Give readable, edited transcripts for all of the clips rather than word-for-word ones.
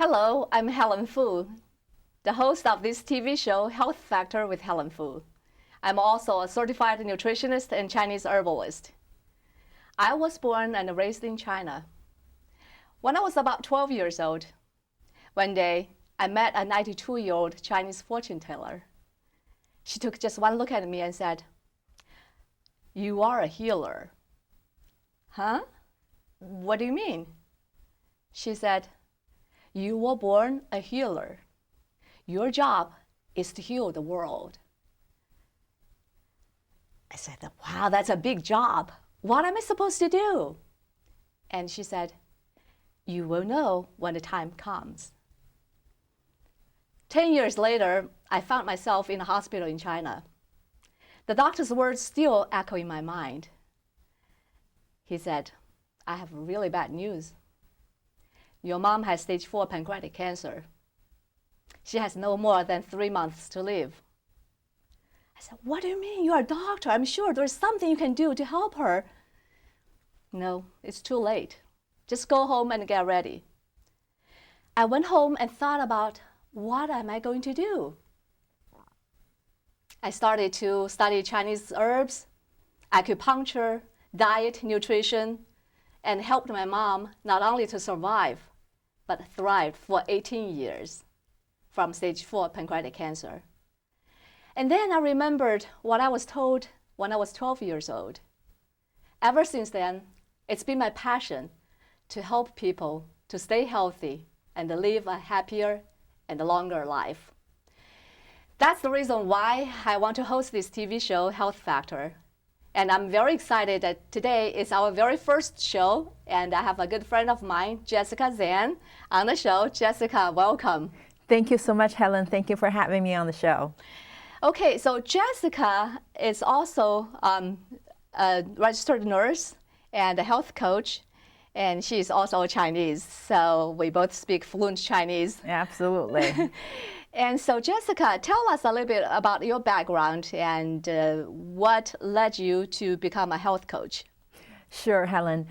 Hello, I'm Helen Fu, the host of this TV show, Health Factor with Helen Fu. I'm also a certified nutritionist and Chinese herbalist. I was born and raised in China. When I was about 12 years old, one day I met a 92-year-old Chinese fortune teller. She took just one look at me and said, "You are a healer." Huh? What do you mean? She said, "You were born a healer. Your job is to heal the world." I said, "Wow, that's a big job. What am I supposed to do?" And she said, "You will know when the time comes." 10 years later, I found myself in a hospital in China. The doctor's words still echo in my mind. He said, "I have really bad news. Your mom has stage 4 pancreatic cancer. She has no more than 3 months to live." I said, "What do you mean? You're a doctor. I'm sure there's something you can do to help her." "No, it's too late. Just go home and get ready." I went home and thought about, what am I going to do? I started to study Chinese herbs, acupuncture, diet, nutrition, and helped my mom not only to survive, but thrived for 18 years from stage 4 pancreatic cancer. And then I remembered what I was told when I was 12 years old. Ever since then, it's been my passion to help people to stay healthy and to live a happier and a longer life. That's the reason why I want to host this TV show, Health Factor. And I'm very excited that today is our very first show, and I have a good friend of mine, Jessica Zhang, on the show. Jessica, welcome. Thank you so much, Helen. Thank you for having me on the show. Okay, so Jessica is also a registered nurse and a health coach, and she's also Chinese, so we both speak fluent Chinese. Absolutely. And so, Jessica, tell us a little bit about your background and what led you to become a health coach. Sure, Helen.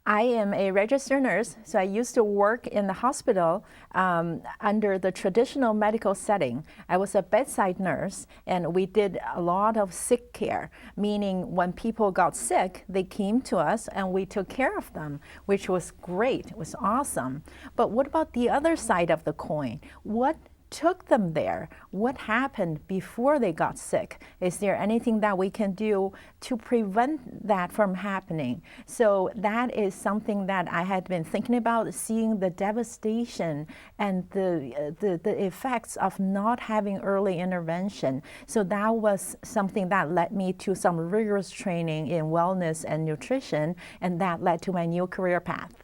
I am a registered nurse, so I used to work in the hospital under the traditional medical setting. I was a bedside nurse, and we did a lot of sick care, meaning when people got sick, they came to us and we took care of them, which was great. It was awesome. But what about the other side of the coin? What took them there? What happened before they got sick? Is there anything that we can do to prevent that from happening? So that is something that I had been thinking about, seeing the devastation and the effects of not having early intervention. So that was something that led me to some rigorous training in wellness and nutrition, and that led to my new career path.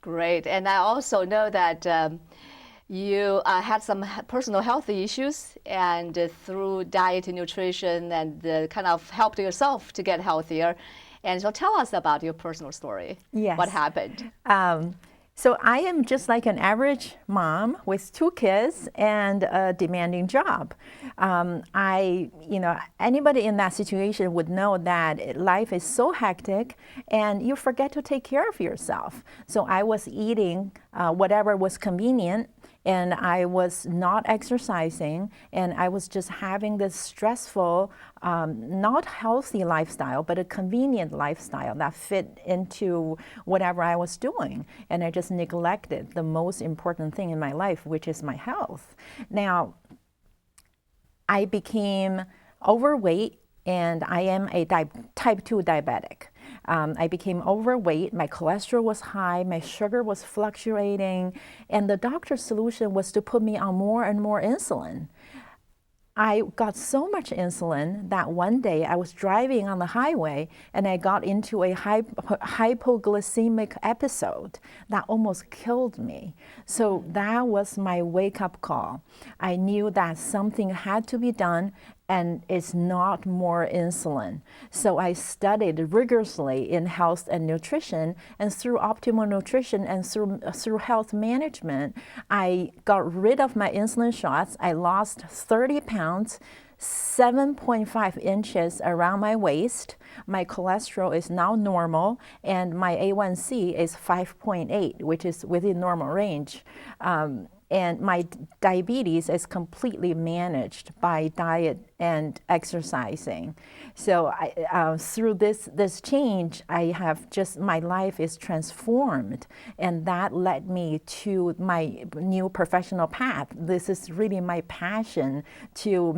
Great. And I also know that you had some personal health issues, and through diet and nutrition and kind of helped yourself to get healthier. And so tell us about your personal story. Yes. What happened? So I am just like an average mom with 2 kids and a demanding job. Anybody in that situation would know that life is so hectic and you forget to take care of yourself. So I was eating whatever was convenient, and I was not exercising, and I was just having this stressful, not healthy lifestyle, but a convenient lifestyle that fit into whatever I was doing. And I just neglected the most important thing in my life, which is my health. Now, I became overweight, and I am a type 2 diabetic. I became overweight, my cholesterol was high, my sugar was fluctuating, and the doctor's solution was to put me on more and more insulin. I got so much insulin that one day I was driving on the highway and I got into a hypoglycemic episode that almost killed me. So that was my wake-up call. I knew that something had to be done, and it's not more insulin. So I studied rigorously in health and nutrition, and through optimal nutrition and through health management, I got rid of my insulin shots. I lost 30 pounds, 7.5 inches around my waist. My cholesterol is now normal, and my A1C is 5.8, which is within normal range. And my diabetes is completely managed by diet and exercising. So through this change, my life is transformed, and that led me to my new professional path. This is really my passion to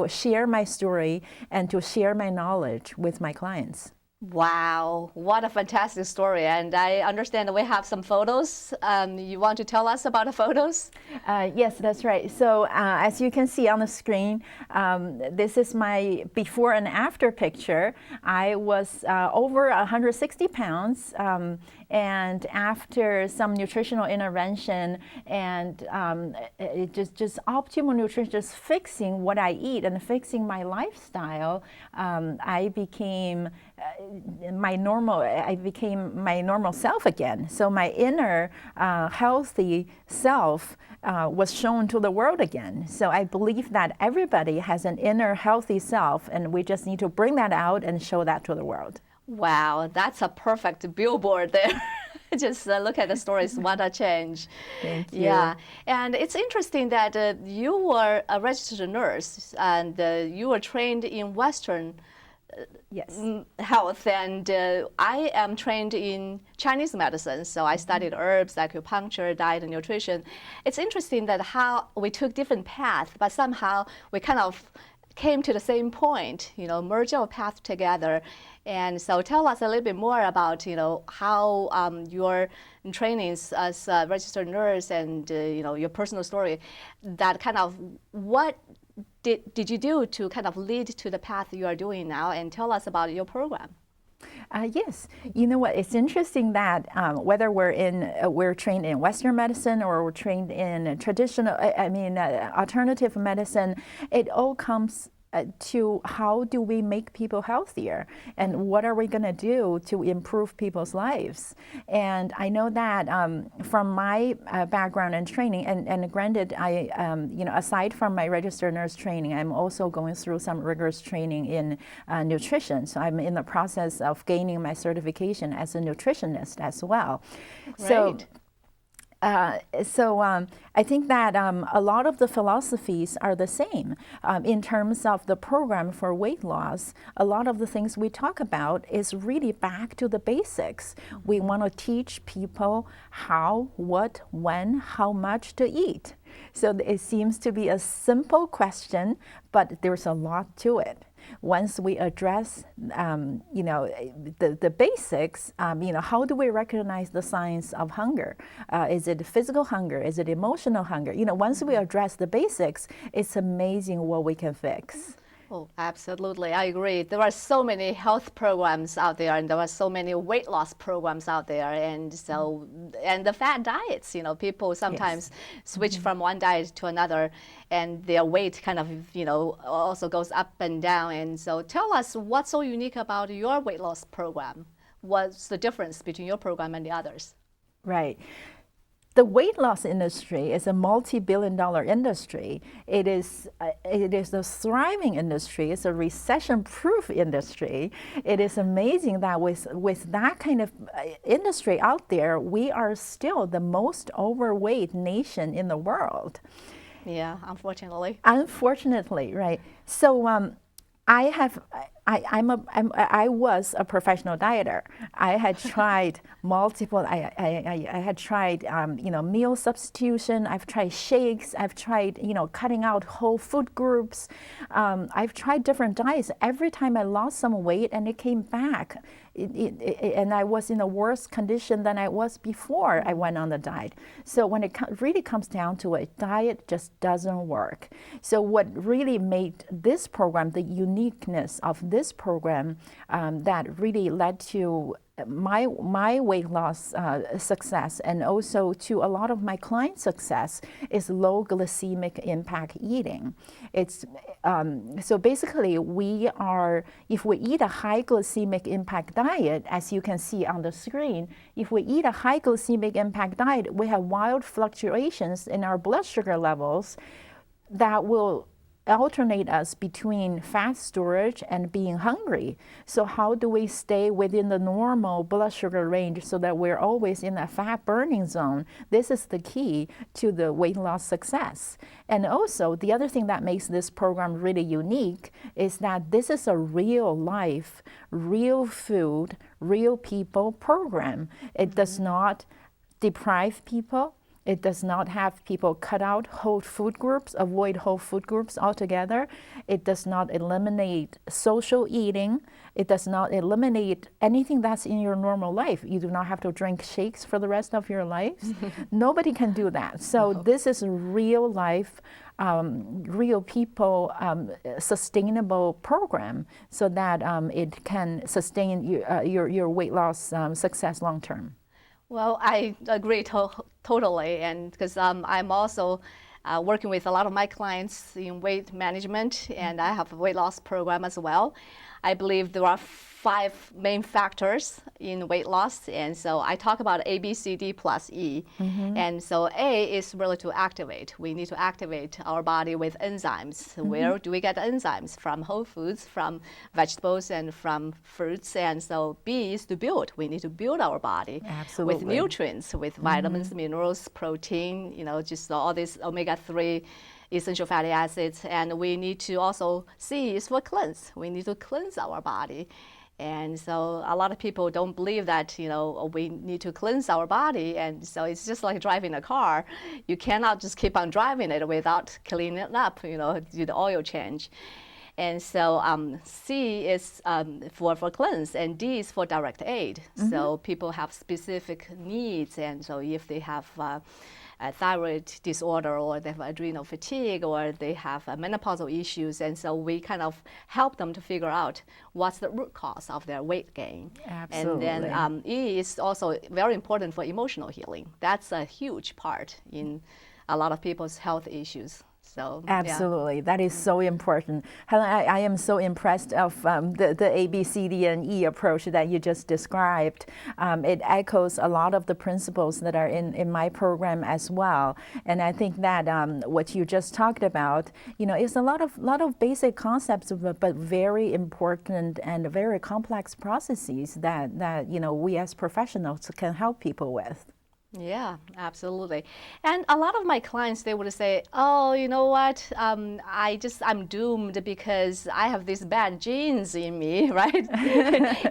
share my story and to share my knowledge with my clients. Wow, what a fantastic story. And I understand we have some photos. You want to tell us about the photos? Yes, that's right. So as you can see on the screen, this is my before and after picture. I was over 160 pounds. And after some nutritional intervention and just optimal nutrition, just fixing what I eat and fixing my lifestyle, I became my normal self again. So my inner healthy self was shown to the world again. So I believe that everybody has an inner healthy self, and we just need to bring that out and show that to the world. Wow, that's a perfect billboard there. Just look at the stories, what a change. Thank you. Yeah, and it's interesting that you were a registered nurse and you were trained in Western Yes. health, and I am trained in Chinese medicine, so I studied herbs, acupuncture, diet, and nutrition. It's interesting that how we took different paths, but somehow we kind of came to the same point, merge our paths together. And so tell us a little bit more about, how your trainings as a registered nurse and, your personal story, that kind of what did you do to kind of lead to the path you are doing now, and tell us about your program. Yes, you know what? It's interesting that whether we're trained in Western medicine or we're trained in traditional, alternative medicine, it all comes to how do we make people healthier, and what are we going to do to improve people's lives. And I know that from my background and training, and granted, I aside from my registered nurse training, I'm also going through some rigorous training in nutrition. So I'm in the process of gaining my certification as a nutritionist as well. Great. So I think that a lot of the philosophies are the same. In terms of the program for weight loss, a lot of the things we talk about is really back to the basics. We want to teach people how, what, when, how much to eat. So it seems to be a simple question, but there's a lot to it. Once we address, the basics, how do we recognize the signs of hunger? Is it physical hunger? Is it emotional hunger? Once we address the basics, it's amazing what we can fix. Oh, absolutely. I agree. There are so many health programs out there, and there are so many weight loss programs out there. And so, and the fad diets, people sometimes switch from one diet to another, and their weight kind of, also goes up and down. And so tell us what's so unique about your weight loss program? What's the difference between your program and the others? Right. The weight loss industry is a multi-billion-dollar industry. It is a thriving industry. It's a recession-proof industry. It is amazing that with that kind of industry out there, we are still the most overweight nation in the world. Yeah, unfortunately. Unfortunately, right. So I was a professional dieter. I had tried multiple. I had tried, meal substitution. I've tried shakes. I've tried, cutting out whole food groups. I've tried different diets. Every time I lost some weight, and it came back, and I was in a worse condition than I was before I went on the diet. So when it really comes down to it, diet just doesn't work. So what really made this program, the uniqueness of this program, that really led to my weight loss success, and also to a lot of my clients' success, is low glycemic impact eating. It's so basically if we eat a high glycemic impact diet, as you can see on the screen, if we eat a high glycemic impact diet, we have wild fluctuations in our blood sugar levels that will alternate us between fat storage and being hungry. So how do we stay within the normal blood sugar range so that we're always in that fat burning zone? This is the key to the weight loss success. And also, the other thing that makes this program really unique is that this is a real life, real food, real people program. It does not deprive people. It does not have people cut out whole food groups, avoid whole food groups altogether. It does not eliminate social eating. It does not eliminate anything that's in your normal life. You do not have to drink shakes for the rest of your lives. Nobody can do that. So this is a real life, real people, sustainable program so that it can sustain your weight loss success long term. Well, I agree totally, and because I'm also working with a lot of my clients in weight management, and I have a weight loss program as well. I believe there are 5 main factors in weight loss, and so I talk about A, B, C, D plus E. And so A is really to activate. We need to activate our body with enzymes. Where do we get enzymes? From whole foods, from vegetables, and from fruits. And so B is to build. We need to build our body with nutrients, with vitamins, minerals, protein, just all these omega-3 essential fatty acids. And we need to also, C is for cleanse. We need to cleanse our body. And so a lot of people don't believe that, we need to cleanse our body. And so it's just like driving a car. You cannot just keep on driving it without cleaning it up, do the oil change. And so C is for cleanse, and D is for direct aid. So people have specific needs. And so if they have a thyroid disorder, or they have adrenal fatigue, or they have menopausal issues, and so we kind of help them to figure out what's the root cause of their weight gain. Absolutely. And then E is also very important for emotional healing. That's a huge part in a lot of people's health issues. So, absolutely, that is so important. Helen, I am so impressed of the A, B, C, D, and E approach that you just described. It echoes a lot of the principles that are in my program as well. And I think that what you just talked about, is a lot of basic concepts, but very important and very complex processes that we as professionals can help people with. Yeah, absolutely. And a lot of my clients, they would say, oh, you know what, I'm doomed because I have these bad genes in me, right?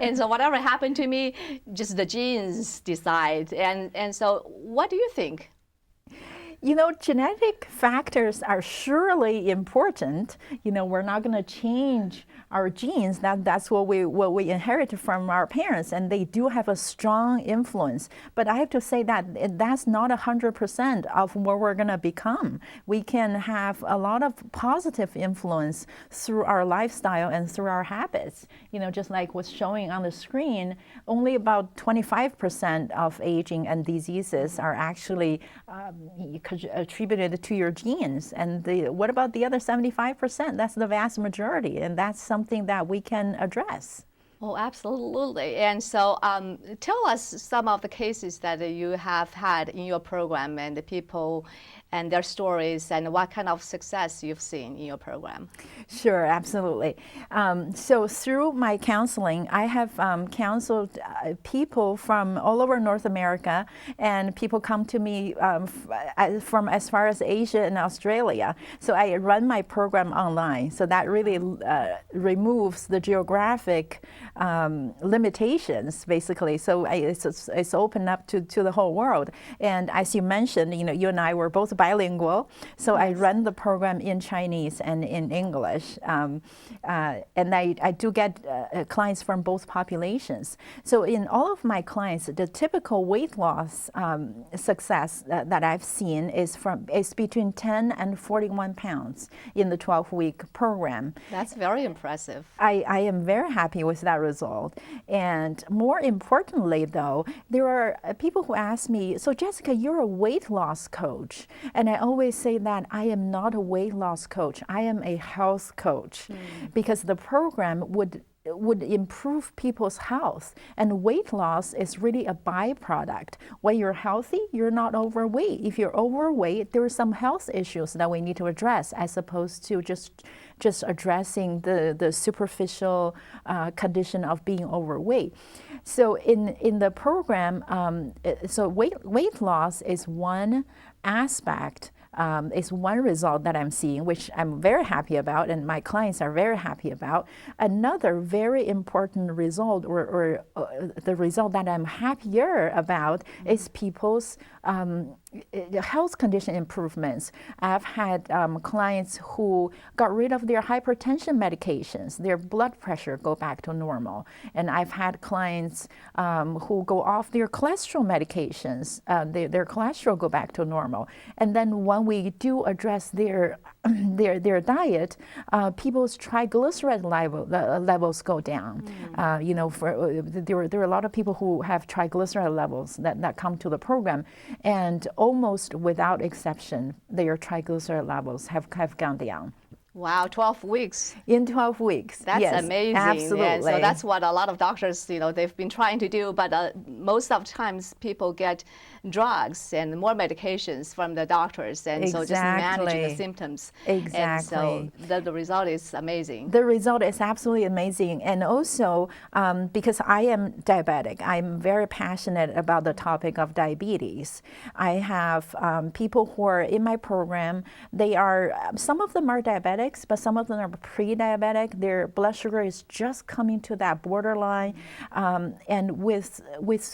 And so whatever happened to me, just the genes decide. And so what do you think? Genetic factors are surely important. We're not going to change our genes. That's what we inherit from our parents, and they do have a strong influence. But I have to say that that's not 100% of what we're going to become. We can have a lot of positive influence through our lifestyle and through our habits. Just like what's showing on the screen, only about 25% of aging and diseases are actually attributed to your genes. And what about the other 75%? That's the vast majority, and that's something that we can address. Oh, absolutely. And so tell us some of the cases that you have had in your program, and the people and their stories, and what kind of success you've seen in your program. Sure, absolutely. So through my counseling, I have counseled people from all over North America, and people come to me from as far as Asia and Australia. So I run my program online. So that really removes the geographic limitations, basically. So it's open up to the whole world. And as you mentioned, you and I were both bilingual. So I run the program in Chinese and in English. And I do get clients from both populations. So in all of my clients, the typical weight loss success that I've seen is between 10 and 41 pounds in the 12-week program. That's very impressive. I am very happy with that result. And more importantly, though, there are people who ask me, so Jessica, you're a weight loss coach. And I always say that I am not a weight loss coach. I am a health coach, because the program would would improve people's health. And weight loss is really a byproduct. When you're healthy, you're not overweight. If you're overweight, there are some health issues that we need to address, as opposed to just addressing the superficial condition of being overweight. So in the program, so weight loss is one aspect. Is one result that I'm seeing, which I'm very happy about, and my clients are very happy about. Another very important result, or the result that I'm happier about, is people's health condition improvements. I've had clients who got rid of their hypertension medications, their blood pressure go back to normal. And I've had clients who go off their cholesterol medications, their cholesterol go back to normal. And then when we do address their diet, people's triglyceride levels go down. There are a lot of people who have triglyceride levels that come to the program, and almost without exception, their triglyceride levels have gone down. Wow, 12 weeks. In 12 weeks. That's yes, amazing. Absolutely. Yeah, so that's what a lot of doctors, they've been trying to do, but most of the times people get drugs and more medications from the doctors, and so just managing the symptoms. Exactly. And so the result is amazing. The result is absolutely amazing. And also, because I am diabetic, I'm very passionate about the topic of diabetes. I have people who are in my program, some of them are diabetic, but some of them are pre-diabetic. Their blood sugar is just coming to that borderline. And with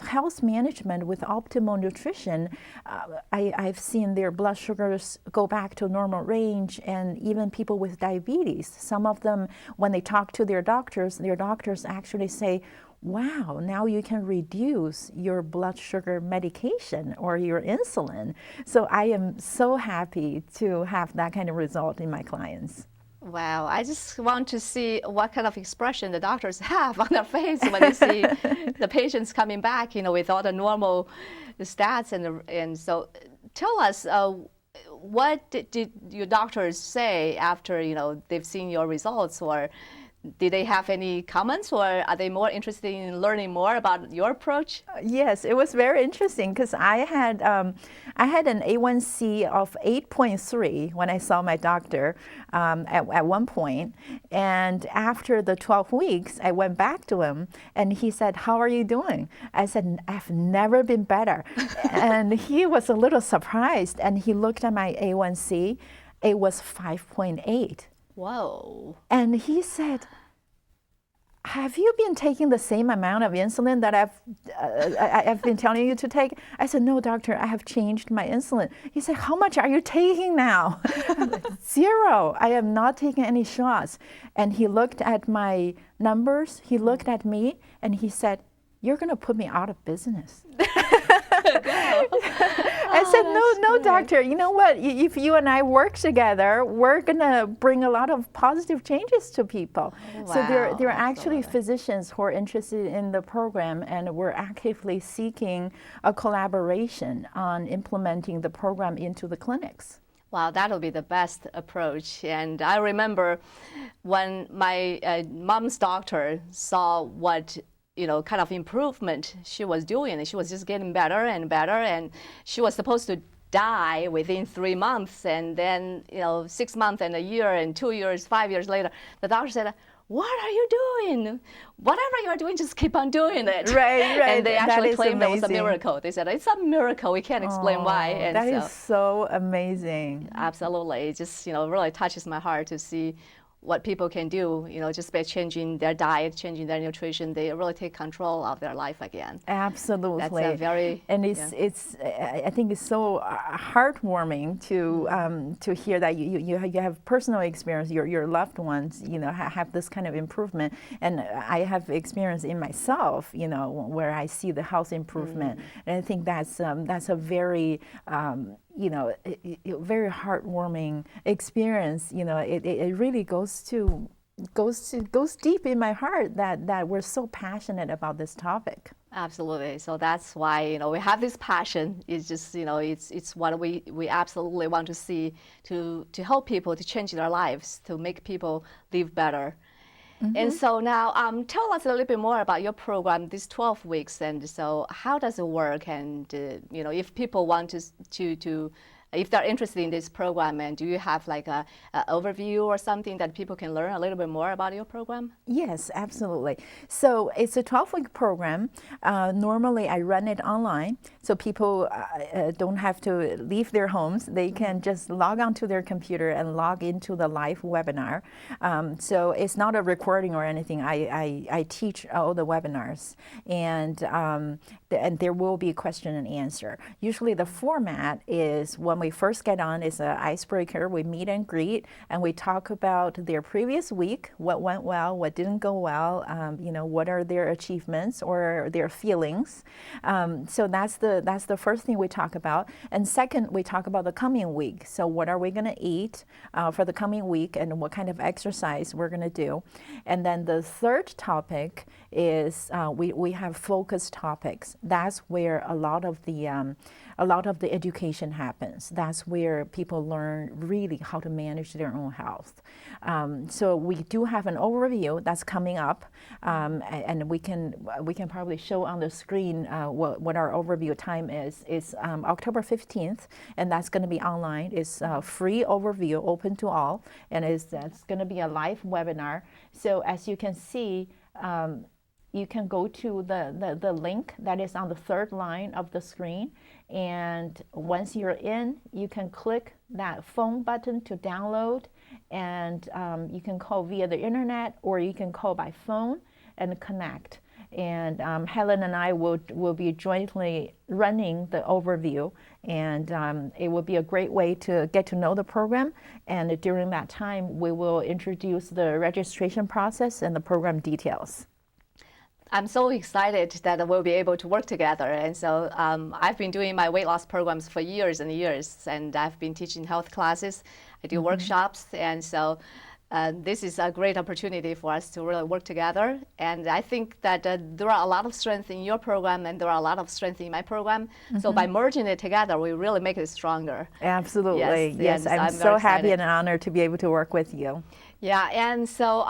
health management, with optimal nutrition, I've seen their blood sugars go back to normal range. And even people with diabetes, some of them, when they talk to their doctors actually say, wow, now you can reduce your blood sugar medication or your insulin. So I am so happy to have that kind of result in my clients. Wow, I just want to see what kind of expression the doctors have on their face when they see the patients coming back, with all the normal stats. And so tell us, what did your doctors say after, they've seen your results, or did they have any comments, or are they more interested in learning more about your approach? Yes, it was very interesting because I had an A1C of 8.3 when I saw my doctor at one point. And after the 12 weeks, I went back to him and he said, "How are you doing?" I said, "I've never been better." And he was a little surprised, and he looked at my A1C. It was 5.8. Whoa. And he said, "Have you been taking the same amount of insulin that I've been telling you to take?" I said, "No, doctor, I have changed my insulin." He said, "How much are you taking now?" "Zero. I am not taking any shots." And he looked at my numbers, he looked at me, and he said, "You're going to put me out of business." I said, no, doctor, you know what? If you and I work together, we're going to bring a lot of positive changes to people. Wow, So there are actually physicians who are interested in the program, and we're actively seeking a collaboration on implementing the program into the clinics. Wow, that'll be the best approach. And I remember when my mom's doctor saw what kind of improvement she was doing, and she was just getting better and better, and she was supposed to die within 3 months, and then 6 months and a year and 2 years, 5 years later, the doctor said, "What are you doing? Whatever you're doing, just keep on doing it." Right. And they actually claimed amazing. that was a miracle. They said, "It's a miracle. We can't explain why." And that is so amazing. Absolutely. It just, really touches my heart to see what people can do, just by changing their diet, changing their nutrition. They really take control of their life again. Absolutely. That's a very, and I think it's so heartwarming to hear that you have personal experience. Your loved ones, have this kind of improvement, and I have experience in myself, where I see the health improvement, and I think that's a very very heartwarming experience. It really goes deep in my heart that we're so passionate about this topic. Absolutely. So that's why we have this passion. It's just it's what we absolutely want to see, to help people to change their lives, to make people live better. And so now, tell us a little bit more about your program, these 12 weeks. And so, how does it work? And if people want to if they're interested in this program, and do you have like a overview or something that people can learn a little bit more about your program? Yes, absolutely. So it's a 12-week program. Normally, I run it online, so people don't have to leave their homes. They can just log onto their computer and log into the live webinar. So it's not a recording or anything. I teach all the webinars, and there will be question and answer. Usually, the format is when we first get on is an icebreaker. We meet and greet, and we talk about their previous week, what went well, what didn't go well, what are their achievements or their feelings. So that's the first thing we talk about. And second, we talk about the coming week. So what are we going to eat for the coming week, and what kind of exercise we're going to do. And then the third topic is we have focused topics. That's where a lot of the education happens. That's where people learn really how to manage their own health. So we do have an overview that's coming up, and we can probably show on the screen what our overview time is. It's October 15th, and that's going to be online. It's a free overview, open to all, and that's going to be a live webinar. So as you can see, you can go to the link that is on the third line of the screen, and once you're in, you can click that phone button to download, and you can call via the internet, or you can call by phone and connect. And Helen and I will be jointly running the overview, and it will be a great way to get to know the program. And during that time, we will introduce the registration process and the program details. I'm so excited that we'll be able to work together. And so I've been doing my weight loss programs for years and years, and I've been teaching health classes. I do workshops, and so this is a great opportunity for us to really work together. And I think that there are a lot of strength in your program, and there are a lot of strength in my program. So by merging it together, we really make it stronger. Absolutely. Yes, I'm so happy and honored to be able to work with you. Yeah, and so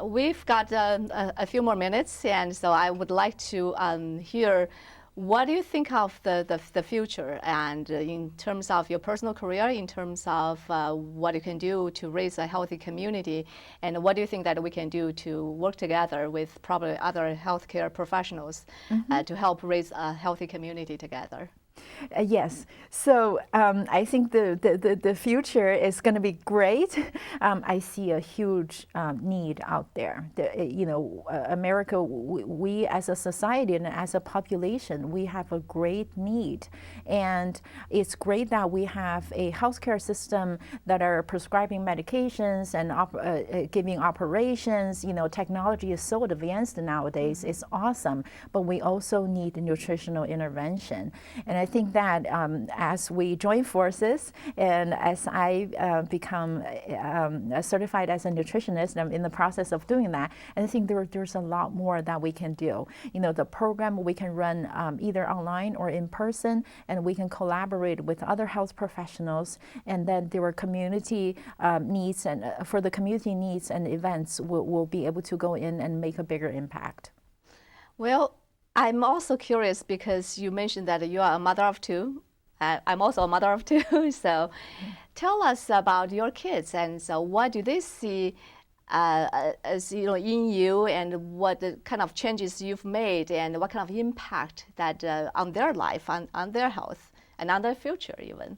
we've got a few more minutes, and so I would like to hear, what do you think of the future, and in terms of your personal career, in terms of what you can do to raise a healthy community, and what do you think that we can do to work together with probably other healthcare professionals to help raise a healthy community together? Yes. So I think the future is going to be great. I see a huge need out there. America, we as a society and as a population, we have a great need. And it's great that we have a healthcare system that are prescribing medications and giving operations. Technology is so advanced nowadays. It's awesome. But we also need nutritional intervention. And I think that as we join forces, and as I become certified as a nutritionist, I'm in the process of doing that, and I think there's a lot more that we can do. The program we can run either online or in person, and we can collaborate with other health professionals, and then there are community needs, and for the community needs and events, we'll be able to go in and make a bigger impact. Well, I'm also curious because you mentioned that you are a mother of two. I'm also a mother of two. So tell us about your kids, and so what do they see as in you, and what the kind of changes you've made, and what kind of impact that on their life, on their health, and on their future even.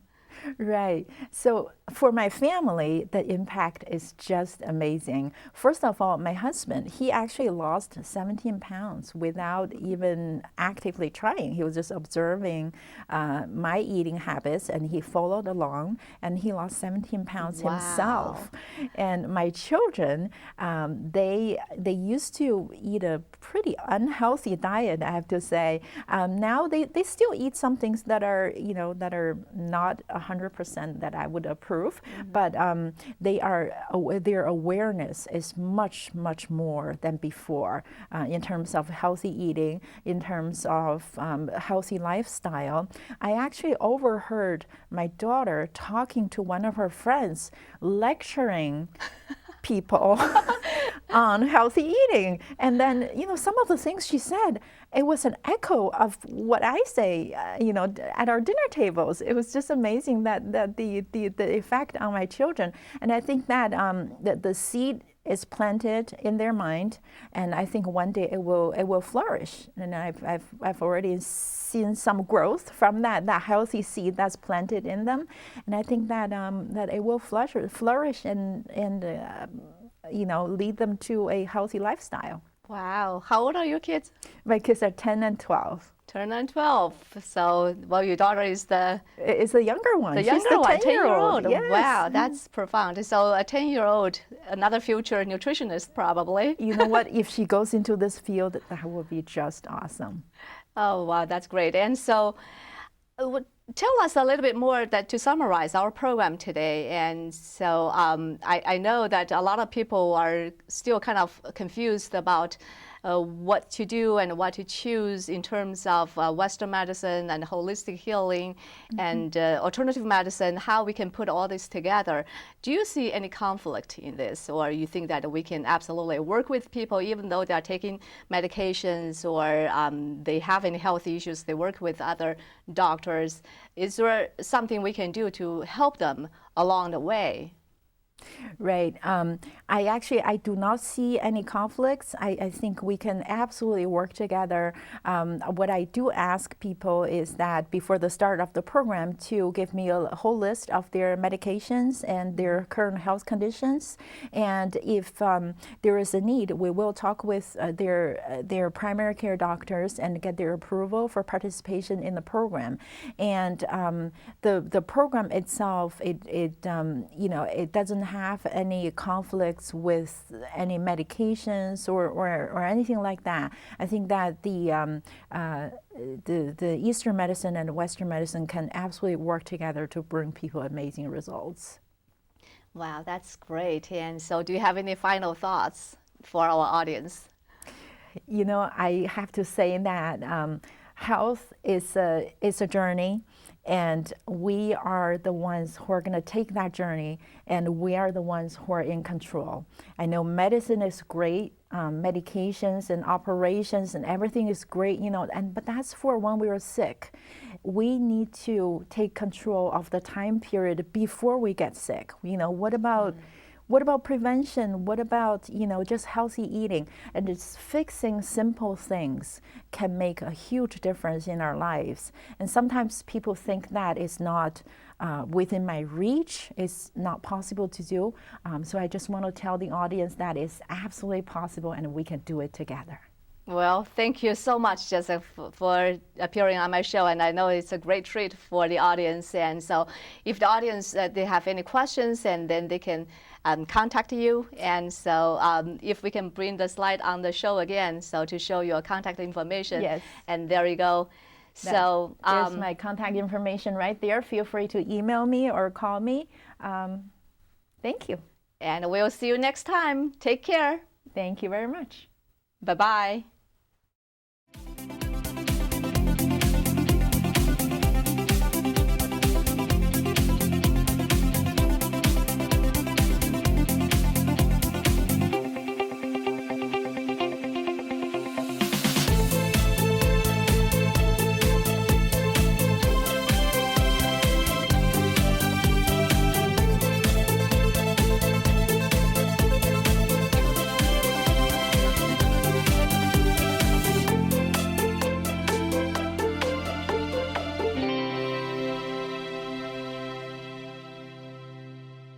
Right. So for my family, the impact is just amazing. First of all, my husband, he actually lost 17 pounds without even actively trying. He was just observing my eating habits, and he followed along, and he lost 17 pounds himself. And my children, they used to eat a pretty unhealthy diet, I have to say. Now they still eat some things that are, that are not 100% that I would approve, but their awareness is much, much more than before in terms of healthy eating, in terms of healthy lifestyle. I actually overheard my daughter talking to one of her friends, lecturing people on healthy eating. And then, some of the things she said, it was an echo of what I say, at our dinner tables. It was just amazing that the effect on my children. And I think that the seed is planted in their mind, and I think one day it will flourish. And I've already seen some growth from that healthy seed that's planted in them, and I think that that it will flourish and lead them to a healthy lifestyle. Wow. How old are your kids? My kids are 10 and 12. 10 and 12. So, well, your daughter is the younger one. The She's younger the one, 10-year-old. 10-year-old. Yes. Wow, that's profound. So a 10-year-old, another future nutritionist probably. You know what? If she goes into this field, that would be just awesome. Oh, wow, that's great. And so tell us a little bit more to summarize our program today. And so I know that a lot of people are still kind of confused about what to do and what to choose in terms of Western medicine and holistic healing and alternative medicine, how we can put all this together. Do you see any conflict in this, or you think that we can absolutely work with people even though they are taking medications or they have any health issues, they work with other doctors? Is there something we can do to help them along the way? Right. I do not see any conflicts. I think we can absolutely work together. What I do ask people is that before the start of the program to give me a whole list of their medications and their current health conditions. And if there is a need, we will talk with their primary care doctors and get their approval for participation in the program. And the program itself, it doesn't have any conflicts with any medications or anything like that. I think that the Eastern medicine and Western medicine can absolutely work together to bring people amazing results. Wow, that's great. And so do you have any final thoughts for our audience? I have to say that health is a journey. And we are the ones who are going to take that journey, and we are the ones who are in control. I know medicine is great, medications and operations and everything is great, but that's for when we are sick. We need to take control of the time period before we get sick. What about prevention? What about, just healthy eating? And just fixing simple things can make a huge difference in our lives. And sometimes people think that it's not within my reach, it's not possible to do. So I just want to tell the audience that it's absolutely possible and we can do it together. Well, thank you so much, Jessica, for appearing on my show. And I know it's a great treat for the audience. And so if the audience, they have any questions, and then they can contact you. And so if we can bring the slide on the show again, so to show your contact information. Yes. And there you go. So there's my contact information right there. Feel free to email me or call me. Thank you. And we'll see you next time. Take care. Thank you very much. Bye-bye.